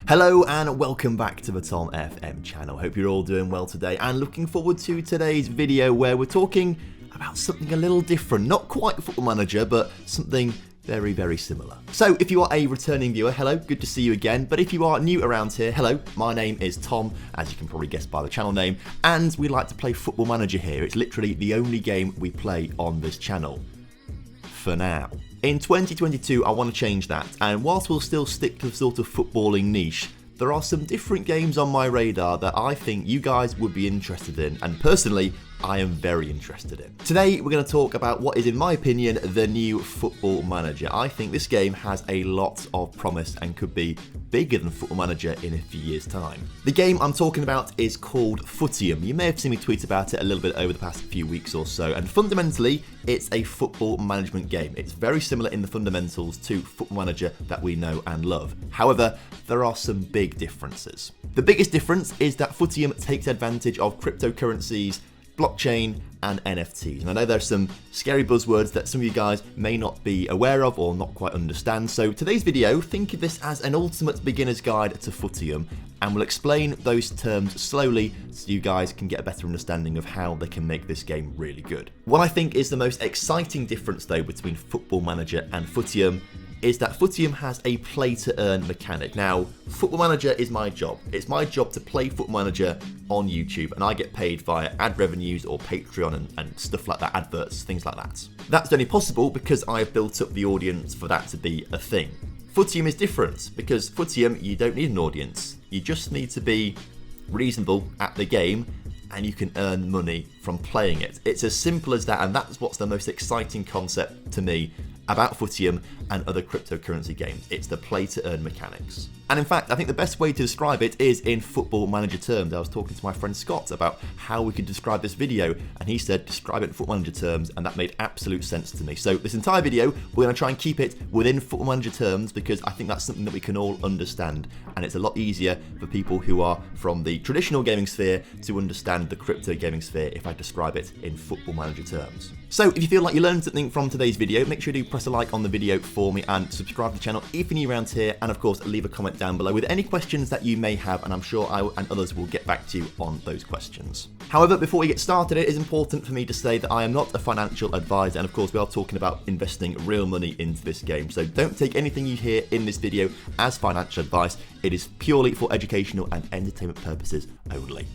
Hello and welcome back to the TomFM channel. Hope you're all doing well today and looking forward to today's video where we're talking about something a little different. Not quite Football Manager, but something very, very similar. So if you are a returning viewer, hello, good to see you again. But if you are new around here, hello, my name is Tom, as you can probably guess by the channel name, and we like to play Football Manager here. It's literally the only game we play on this channel. For now. In 2022, I want to change that, and whilst we'll still stick to the sort of footballing niche, there are some different games on my radar that I think you guys would be interested in, and personally, I am very interested in. Today, we're going to talk about what is, in my opinion, the new Football Manager. I think this game has a lot of promise and could be bigger than Football Manager in a few years' time. The game I'm talking about is called Footium. You may have seen me tweet about it a little bit over the past few weeks or so, and fundamentally, it's a football management game. It's very similar in the fundamentals to Football Manager that we know and love. However, there are some big differences. The biggest difference is that Footium takes advantage of cryptocurrencies, blockchain, and NFTs. And I know there's some scary buzzwords that some of you guys may not be aware of or not quite understand. So today's video, think of this as an ultimate beginner's guide to Footium, and we'll explain those terms slowly so you guys can get a better understanding of how they can make this game really good. What I think is the most exciting difference though between Football Manager and Footium is that Footium has a play-to-earn mechanic. Now, Football Manager is my job. It's my job to play Football Manager on YouTube, and I get paid via ad revenues or Patreon and stuff like that, adverts, things like that. That's only possible because I have built up the audience for that to be a thing. Footium is different, because Footium, you don't need an audience. You just need to be reasonable at the game, and you can earn money from playing it. It's as simple as that, and that's what's the most exciting concept to me about Footium and other cryptocurrency games. It's the play-to-earn mechanics. And in fact, I think the best way to describe it is in Football Manager terms. I was talking to my friend Scott about how we could describe this video, and he said describe it in Football Manager terms, and that made absolute sense to me. So this entire video, we're going to try and keep it within Football Manager terms because I think that's something that we can all understand, and it's a lot easier for people who are from the traditional gaming sphere to understand the crypto gaming sphere if I describe it in Football Manager terms. So if you feel like you learned something from today's video, make sure you do press a like on the video for me and subscribe to the channel if you're new around here, and of course leave a comment down below with any questions that you may have, and I'm sure I and others will get back to you on those questions. However, before we get started, it is important for me to say that I am not a financial advisor, and of course we are talking about investing real money into this game, so don't take anything you hear in this video as financial advice. It is purely for educational and entertainment purposes only.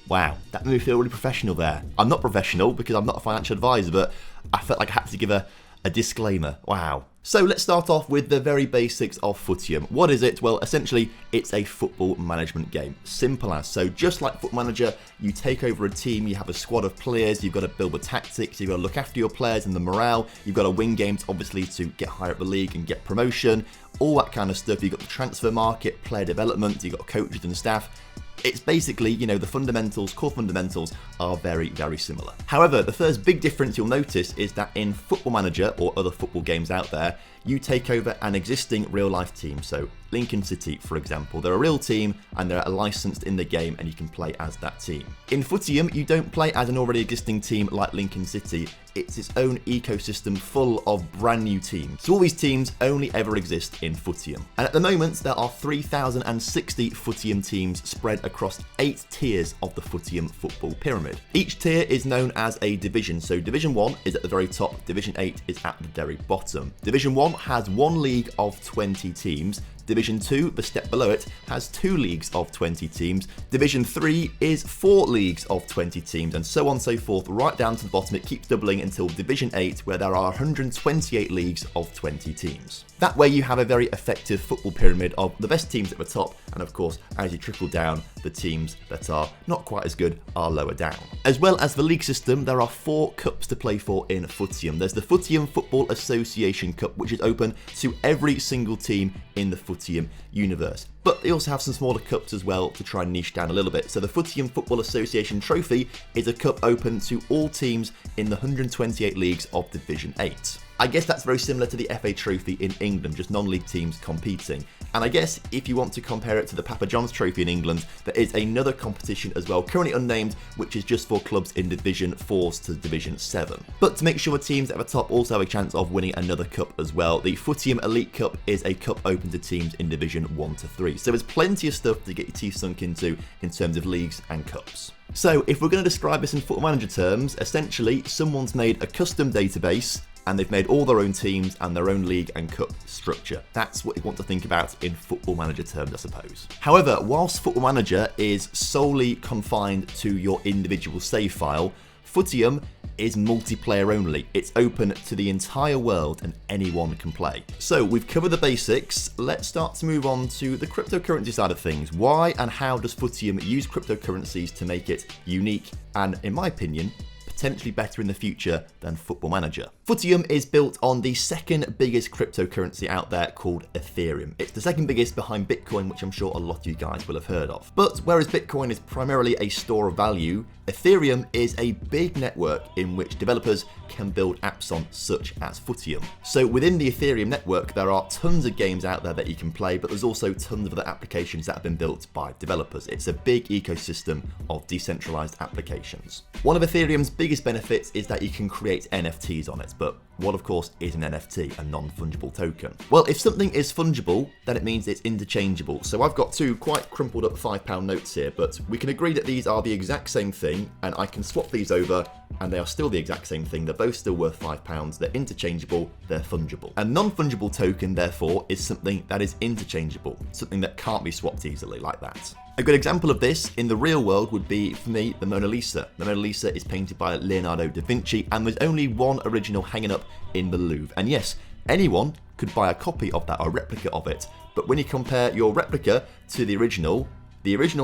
Wow, that made me feel really professional there. I'm not professional because I'm not a financial advisor, but I felt like I had to give a disclaimer. Wow. So let's start off with the very basics of Footium. What is it? Well, essentially, it's a football management game. Simple as. So just like Football Manager, you take over a team, you have a squad of players, you've got to build the tactics, you've got to look after your players and the morale, you've got to win games, obviously, to get higher up the league and get promotion, all that kind of stuff. You've got the transfer market, player development, you've got coaches and staff. It's basically, you know, the fundamentals, core fundamentals are very, very similar. However, the first big difference you'll notice is that in Football Manager or other football games out there, you take over an existing real-life team. So Lincoln City, for example, they're a real team and they're licensed in the game and you can play as that team. In Footium, you don't play as an already existing team like Lincoln City. It's its own ecosystem full of brand new teams. So all these teams only ever exist in Footium. And at the moment, there are 3,060 Footium teams spread across 8 tiers of the Footium football pyramid. Each tier is known as a division. So Division 1 is at the very top, Division 8 is at the very bottom. Division 1 has 1 league of 20 teams. Division 2, the step below it, has 2 leagues of 20 teams. Division 3 is 4 leagues of 20 teams, and so on and so forth, right down to the bottom. It keeps doubling until Division 8, where there are 128 leagues of 20 teams. That way you have a very effective football pyramid of the best teams at the top, and of course, as you trickle down, the teams that are not quite as good are lower down. As well as the league system, there are 4 cups to play for in Footium. There's the Footium Football Association Cup, which is open to every single team in the Footium universe. But they also have some smaller cups as well to try and niche down a little bit. So the Footium Football Association Trophy is a cup open to all teams in the 128 leagues of Division 8. I guess that's very similar to the FA Trophy in England, just non-league teams competing. And I guess if you want to compare it to the Papa John's Trophy in England, there is another competition as well, currently unnamed, which is just for clubs in Division 4s to Division 7. But to make sure the teams at the top also have a chance of winning another cup as well, the Footium Elite Cup is a cup open to teams in Division 1 to 3. So there's plenty of stuff to get your teeth sunk into in terms of leagues and cups. So if we're going to describe this in Football Manager terms, essentially someone's made a custom database and they've made all their own teams and their own league and cup structure. That's what you want to think about in Football Manager terms, I suppose. However, whilst Football Manager is solely confined to your individual save file, Footium is multiplayer only. It's open to the entire world and anyone can play. So we've covered the basics. Let's start to move on to the cryptocurrency side of things. Why and how does Footium use cryptocurrencies to make it unique and, in my opinion, potentially better in the future than Football Manager? Footium is built on the second biggest cryptocurrency out there called Ethereum. It's the second biggest behind Bitcoin, which I'm sure a lot of you guys will have heard of. But whereas Bitcoin is primarily a store of value, Ethereum is a big network in which developers can build apps on, such as Footium. So within the Ethereum network, there are tons of games out there that you can play, but there's also tons of other applications that have been built by developers. It's a big ecosystem of decentralized applications. One of Ethereum's biggest benefits is that you can create NFTs on it, but what of course is an NFT, a non-fungible token? Well, if something is fungible, then it means it's interchangeable. So I've got two quite crumpled up £5 notes here, but we can agree that these are the exact same thing, and I can swap these over and they are still the exact same thing. They're both still worth £5, they're interchangeable, they're fungible. A non-fungible token, therefore, is something that is interchangeable, something that can't be swapped easily like that. A good example of this in the real world would be, for me, the Mona Lisa. The Mona Lisa is painted by Leonardo da Vinci, and there's only one original hanging up in the Louvre. And yes, anyone could buy a copy of that, or a replica of it, but when you compare your replica to the original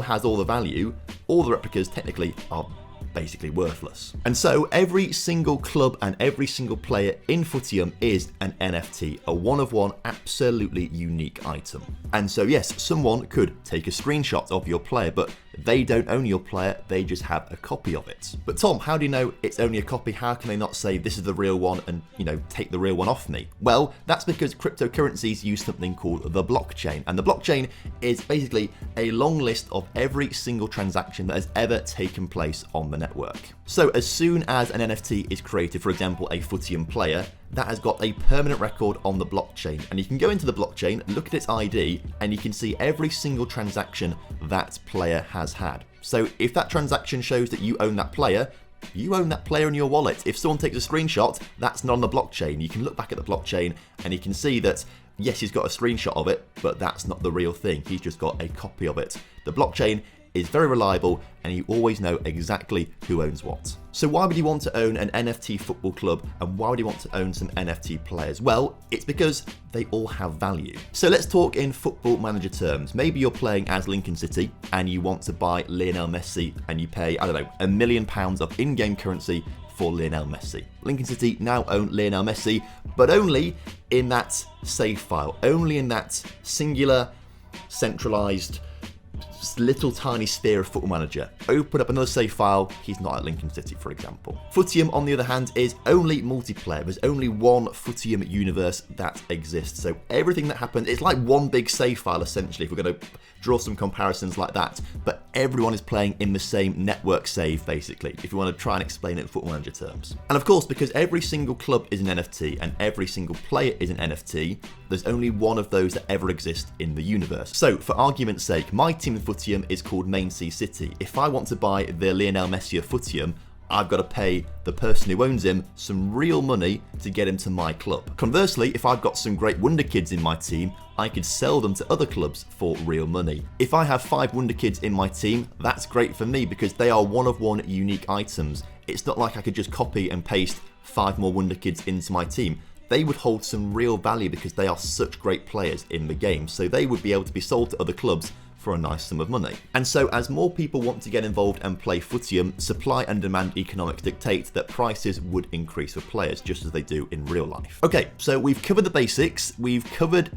has all the value, all the replicas technically are basically worthless. And so every single club and every single player in Footium is an NFT, a one-of-one, absolutely unique item. And so yes, someone could take a screenshot of your player, but they don't own your player, they just have a copy of it. But Tom, how do you know it's only a copy? How can they not say this is the real one and, take the real one off me? Well, that's because cryptocurrencies use something called the blockchain. And the blockchain is basically a long list of every single transaction that has ever taken place on the network. So as soon as an NFT is created, for example, a Footium player, that has got a permanent record on the blockchain. And you can go into the blockchain, look at its ID, and you can see every single transaction that player has had. So if that transaction shows that you own that player, you own that player in your wallet. If someone takes a screenshot, that's not on the blockchain. You can look back at the blockchain and you can see that, yes, he's got a screenshot of it, but that's not the real thing. He's just got a copy of it. The blockchain is very reliable and you always know exactly who owns what. So why would you want to own an NFT football club and why would you want to own some NFT players? Well, it's because they all have value. So let's talk in Football Manager terms. Maybe you're playing as Lincoln City and you want to buy Lionel Messi and you pay, £1 million of in-game currency for Lionel Messi. Lincoln City now own Lionel Messi, but only in that save file, only in that singular, centralized, little tiny sphere of Football Manager. Open up another save file, he's not at Lincoln City, for example. Footium, on the other hand, is only multiplayer. There's only one Footium universe that exists. So everything that happens, it's like one big save file, essentially, if we're going to draw some comparisons like that. But everyone is playing in the same network save, basically, if you want to try and explain it in Football Manager terms. And of course, because every single club is an NFT and every single player is an NFT, there's only one of those that ever exist in the universe. So, for argument's sake, my team in Footium is called Main Sea City. If I want to buy the Lionel Messi of Footium, I've got to pay the person who owns him some real money to get him to my club. Conversely, if I've got some great wonder kids in my team, I could sell them to other clubs for real money. If I have 5 wonder kids in my team, that's great for me because they are one-of-one unique items. It's not like I could just copy and paste 5 more wonder kids into my team. They would hold some real value because they are such great players in the game, so they would be able to be sold to other clubs for a nice sum of money. And so as more people want to get involved and play Footium, supply and demand economics dictate that prices would increase for players just as they do in real life. Okay, so we've covered the basics, we've covered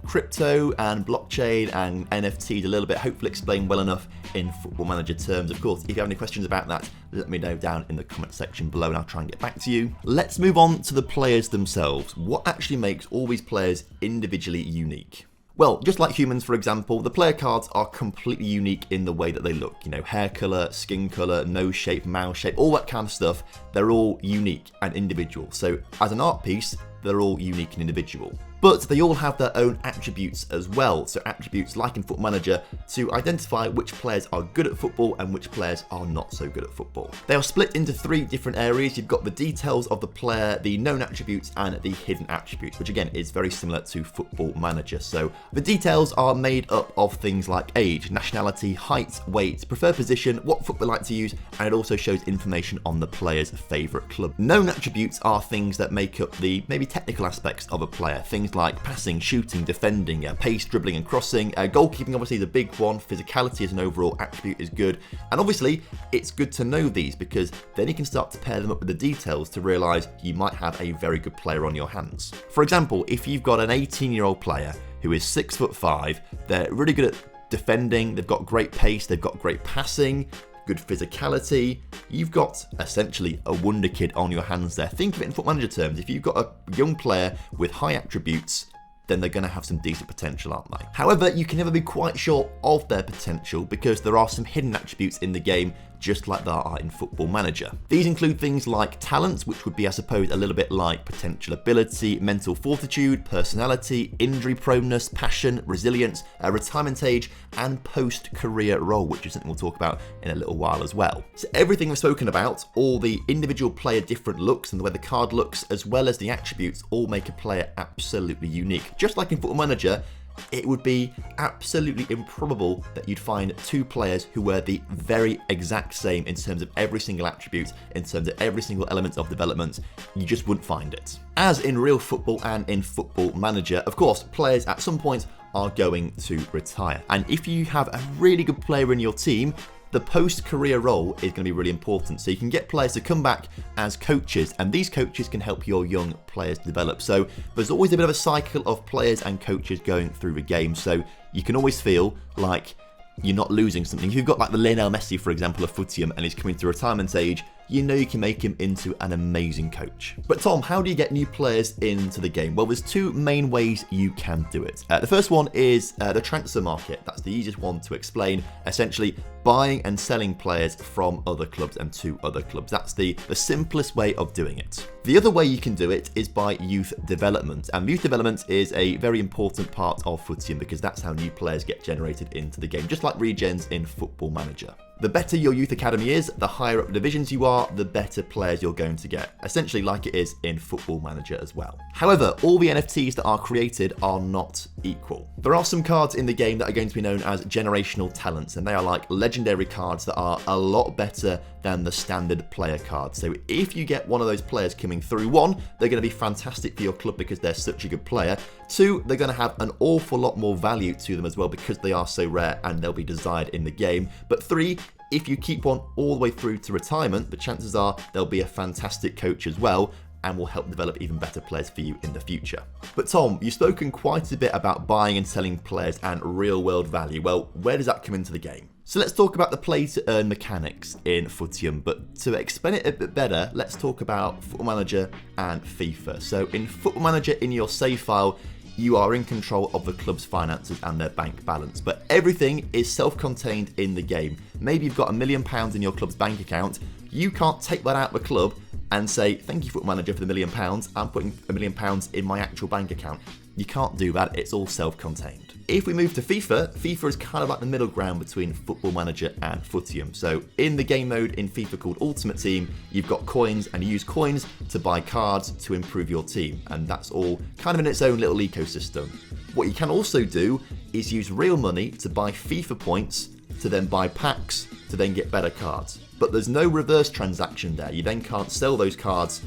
crypto and blockchain and NFTs a little bit, hopefully explained well enough in Football Manager terms. Of course, if you have any questions about that, let me know down in the comment section below and I'll try and get back to you. Let's move on to the players themselves. What actually makes all these players individually unique? Well, just like humans, for example, the player cards are completely unique in the way that they look. You know, hair colour, skin colour, nose shape, mouth shape, all that kind of stuff. They're all unique and individual. So as an art piece, they're all unique and individual. But they all have their own attributes as well. So attributes like in Football Manager to identify which players are good at football and which players are not so good at football. They are split into 3 different areas. You've got the details of the player, the known attributes and the hidden attributes, which again is very similar to Football Manager. So the details are made up of things like age, nationality, height, weight, preferred position, what foot they like to use, and it also shows information on the player's favourite club. Known attributes are things that make up the maybe technical aspects of a player, things like passing, shooting, defending, pace, dribbling and crossing. Goalkeeping obviously is a big one. Physicality as an overall attribute is good. And obviously it's good to know these because then you can start to pair them up with the details to realise you might have a very good player on your hands. For example, if you've got an 18-year-old player who is 6'5", they're really good at defending, they've got great pace, they've got great passing, good physicality, you've got essentially a wonder kid on your hands there. Think of it in Football Manager terms. If you've got a young player with high attributes, then they're going to have some decent potential, aren't they? However, you can never be quite sure of their potential because there are some hidden attributes in the game, just like there are in Football Manager. These include things like talents, which would be, I suppose, a little bit like potential ability, mental fortitude, personality, injury proneness, passion, resilience, retirement age, and post-career role, which is something we'll talk about in a little while as well. So everything we've spoken about, all the individual player different looks and the way the card looks, as well as the attributes, all make a player absolutely unique. Just like in Football Manager, it would be absolutely improbable that you'd find 2 players who were the very exact same in terms of every single attribute, in terms of every single element of development. You just wouldn't find it. As in real football and in Football Manager, of course, players at some point are going to retire. And if you have a really good player in your team, the post-career role is going to be really important. So you can get players to come back as coaches, and these coaches can help your young players develop. So there's always a bit of a cycle of players and coaches going through the game. So you can always feel like you're not losing something. If you've got like the Lionel Messi, for example, of Footium, and he's coming to retirement age, you know you can make him into an amazing coach. But Tom, how do you get new players into the game? Well, there's 2 main ways you can do it. The first one is the transfer market. That's the easiest one to explain. Essentially, buying and selling players from other clubs and to other clubs. That's the simplest way of doing it. The other way you can do it is by youth development. And youth development is a very important part of Footium because that's how new players get generated into the game, just like regens in Football Manager. The better your youth academy is, the higher up divisions you are, the better players you're going to get, essentially like it is in Football Manager as well. However, all the NFTs that are created are not equal. There are some cards in the game that are going to be known as generational talents, and they are like legendary cards that are a lot better than the standard player cards. So if you get one of those players coming through, 1, they're going to be fantastic for your club because they're such a good player. 2, they're going to have an awful lot more value to them as well because they are so rare and they'll be desired in the game. But 3, if you keep one all the way through to retirement, the chances are they'll be a fantastic coach as well and will help develop even better players for you in the future. But Tom, you've spoken quite a bit about buying and selling players and real world value. Well, where does that come into the game? So let's talk about the play to earn mechanics in Footium, but to explain it a bit better, let's talk about Football Manager and FIFA. So in Football Manager, in your save file, you are in control of the club's finances and their bank balance, but everything is self-contained in the game. Maybe you've got £1 million in your club's bank account, you can't take that out of the club and say, thank you Football Manager for the £1 million, I'm putting £1 million in my actual bank account. You can't do that, it's all self-contained. If we move to FIFA, FIFA is kind of like the middle ground between Football Manager and Footium. So in the game mode in FIFA called Ultimate Team, you've got coins and you use coins to buy cards to improve your team. And that's all kind of in its own little ecosystem. What you can also do is use real money to buy FIFA points to then buy packs to then get better cards. But there's no reverse transaction there. You then can't sell those cards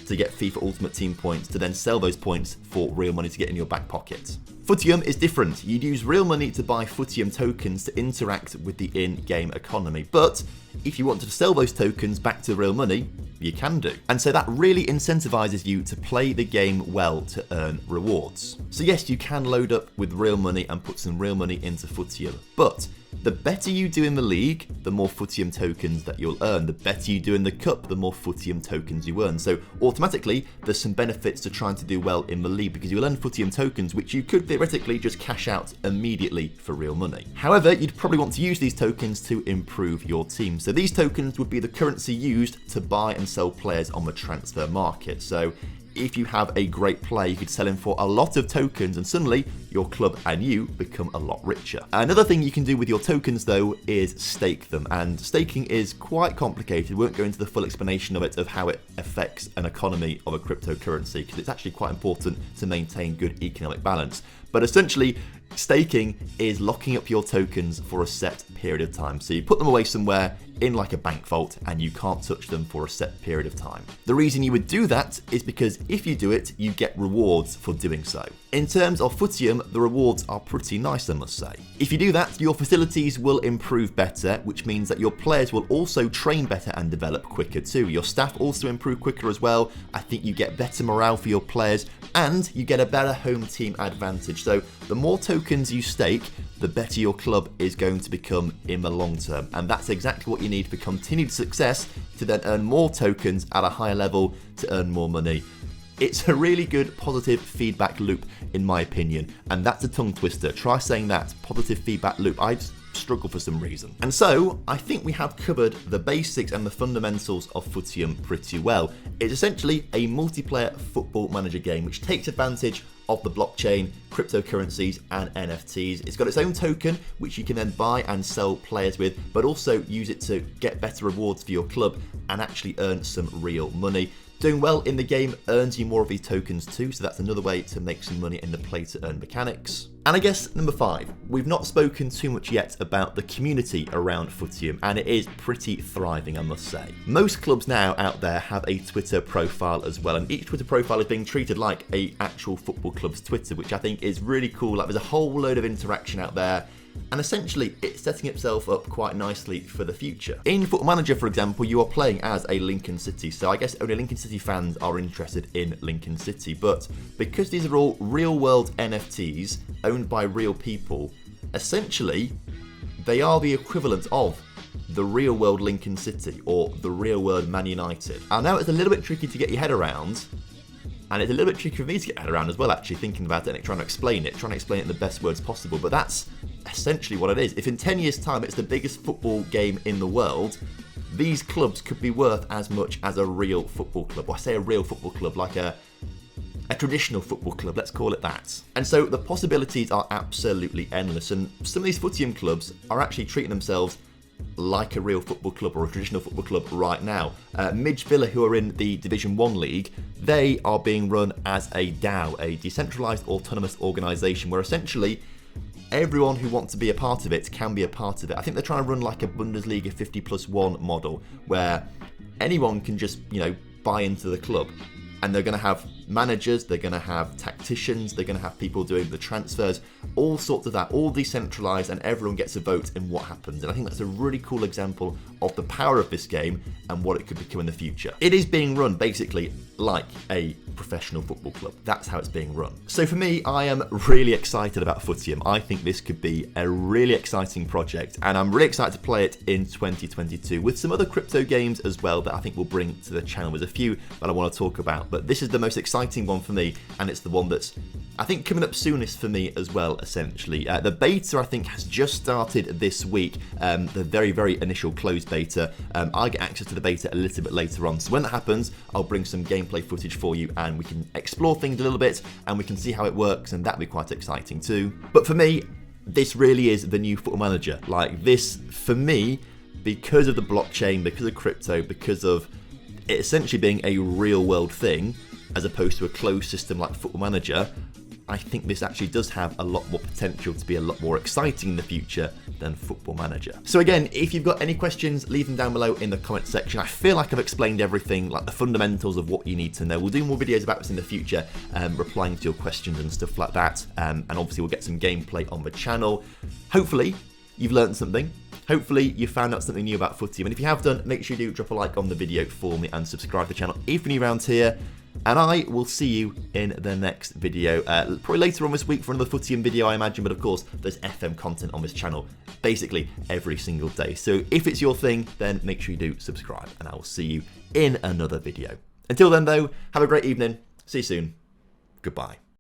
to get FIFA Ultimate Team points to then sell those points for real money to get in your back pocket. Footium is different. You'd use real money to buy Footium tokens to interact with the in-game economy, but if you wanted to sell those tokens back to real money, you can do. And so that really incentivizes you to play the game well to earn rewards. So yes, you can load up with real money and put some real money into Footium, but the better you do in the league, the more Footium tokens that you'll earn. The better you do in the cup, the more Footium tokens you earn. So automatically, there's some benefits to trying to do well in the league because you'll earn Footium tokens, which you could theoretically just cash out immediately for real money. However, you'd probably want to use these tokens to improve your team. So these tokens would be the currency used to buy and sell players on the transfer market. So if you have a great player, you could sell him for a lot of tokens and suddenly your club and you become a lot richer. Another thing you can do with your tokens though is stake them, and staking is quite complicated. We won't go into the full explanation of it, of how it affects an economy of a cryptocurrency, because it's actually quite important to maintain good economic balance. But essentially, staking is locking up your tokens for a set period of time. So you put them away somewhere in like a bank vault and you can't touch them for a set period of time. The reason you would do that is because if you do it, you get rewards for doing so. In terms of Footium, the rewards are pretty nice, I must say. If you do that, your facilities will improve better, which means that your players will also train better and develop quicker too. Your staff also improve quicker as well. I think you get better morale for your players and you get a better home team advantage. So the more tokens you stake, the better your club is going to become in the long term. And that's exactly what you need for continued success, to then earn more tokens at a higher level to earn more money. It's a really good positive feedback loop in my opinion, and that's a tongue twister. Try saying that, positive feedback loop. I struggle for some reason. And so I think we have covered the basics and the fundamentals of Footium pretty well. It's essentially a multiplayer football manager game which takes advantage of the blockchain, cryptocurrencies and NFTs. It's got its own token which you can then buy and sell players with, but also use it to get better rewards for your club and actually earn some real money. Doing well in the game earns you more of these tokens too, so that's another way to make some money in the play to earn mechanics. And I guess number 5, we've not spoken too much yet about the community around Footium, and it is pretty thriving, I must say. Most clubs now out there have a Twitter profile as well, and each Twitter profile is being treated like a actual football club's Twitter, which I think is really cool. Like, there's a whole load of interaction out there, and essentially it's setting itself up quite nicely for the future. In Football Manager, for example, you are playing as a Lincoln City, so I guess only Lincoln City fans are interested in Lincoln City, but because these are all real world NFTs owned by real people, essentially they are the equivalent of the real world Lincoln City or the real world Man United. I know it's a little bit tricky to get your head around, and it's a little bit tricky for me to get my head around as well, actually, thinking about it and trying to explain it in the best words possible. But that's essentially what it is. If in 10 years' time it's the biggest football game in the world, these clubs could be worth as much as a real football club. Well, I say a real football club, like a traditional football club, let's call it that. And so the possibilities are absolutely endless. And some of these Footium clubs are actually treating themselves like a real football club or a traditional football club right now. Midge Villa, who are in the Division 1 league, they are being run as a DAO, a decentralized autonomous organisation, where essentially everyone who wants to be a part of it can be a part of it. I think they're trying to run like a Bundesliga 50+1 model, where anyone can just, buy into the club. And they're going to have managers, they're going to have tacticians, they're going to have people doing the transfers, all sorts of that, all decentralized, and everyone gets a vote in what happens. And I think that's a really cool example of the power of this game and what it could become in the future. It is being run basically like a professional football club. That's how it's being run. So for me, I am really excited about Footium. I think this could be a really exciting project, and I'm really excited to play it in 2022 with some other crypto games as well that I think we'll bring to the channel. There's a few that I want to talk about, but this is the most exciting one for me, and it's the one that's, I think, coming up soonest for me as well, essentially. The beta, I think, has just started this week, the very, very initial closed beta. I get access to the beta a little bit later on, so when that happens, I'll bring some gameplay footage for you, and we can explore things a little bit, and we can see how it works, and that'll be quite exciting too. But for me, this really is the new Football Manager. Like, this, for me, because of the blockchain, because of crypto, because of it essentially being a real world thing, as opposed to a closed system like Football Manager, I think this actually does have a lot more potential to be a lot more exciting in the future than Football Manager. So again, if you've got any questions, leave them down below in the comment section. I feel like I've explained everything, like the fundamentals of what you need to know. We'll do more videos about this in the future, replying to your questions and stuff like that. And obviously we'll get some gameplay on the channel. Hopefully you've learned something. Hopefully you found out something new about Footium. And if you have done, make sure you do drop a like on the video for me and subscribe to the channel if you're new around here. And I will see you in the next video, probably later on this week for another Footium video, I imagine. But of course, there's FM content on this channel basically every single day. So if it's your thing, then make sure you do subscribe. And I will see you in another video. Until then, though, have a great evening. See you soon. Goodbye.